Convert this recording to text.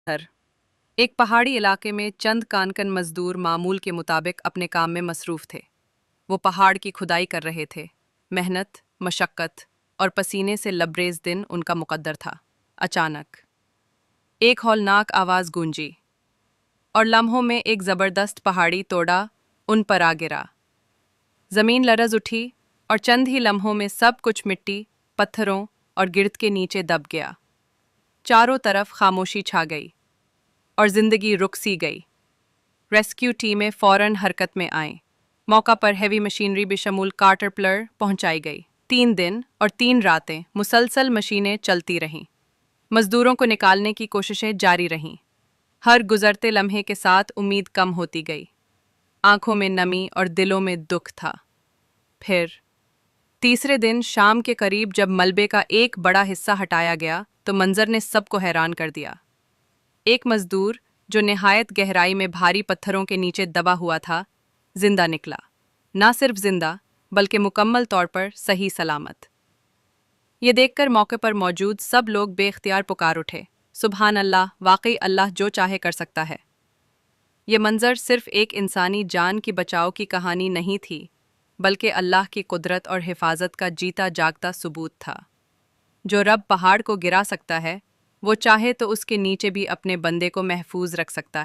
घर। एक पहाड़ी इलाके में चंद कानकन मजदूर मामूल के मुताबिक अपने काम में मसरूफ थे। वो पहाड़ की खुदाई कर रहे थे। मेहनत, मशक्क़त और पसीने से लबरेज दिन उनका मुकद्दर था। अचानक एक हौलनाक आवाज़ गूंजी और लम्हों में एक ज़बरदस्त पहाड़ी तोड़ा उन पर आ गिरा। ज़मीन लरज़ उठी और चंद ही लम्हों में सब कुछ मिट्टी, पत्थरों और गिर्द के नीचे दब गया। चारों तरफ खामोशी छा गई और जिंदगी रुक सी गई। रेस्क्यू टीमें फौरन हरकत में आईं। मौका पर हैवी मशीनरी बिशमूल कार्टरप्लर पहुंचाई गई। 3 दिन और 3 रातें मुसलसल मशीनें चलती रहीं। मजदूरों को निकालने की कोशिशें जारी रहीं। हर गुजरते लम्हे के साथ उम्मीद कम होती गई। आंखों में नमी और दिलों में दुख था। फिर तीसरे दिन शाम के करीब जब मलबे का एक बड़ा हिस्सा हटाया गया तो मंजर ने सबको हैरान कर दिया। एक मजदूर जो निहायत गहराई में भारी पत्थरों के नीचे दबा हुआ था, जिंदा निकला। ना सिर्फ जिंदा बल्कि मुकम्मल तौर पर सही सलामत। ये देखकर मौके पर मौजूद सब लोग बेख्तियार पुकार उठे, सुभान अल्लाह, वाकई अल्लाह जो चाहे कर सकता है। ये मंजर सिर्फ एक इंसानी जान की बचाव की कहानी नहीं थी, बल्कि अल्लाह की कुदरत और हिफाजत का जीता जागता सबूत था। जो रब पहाड़ को गिरा सकता है, वो चाहे तो उसके नीचे भी अपने बंदे को महफूज रख सकता है।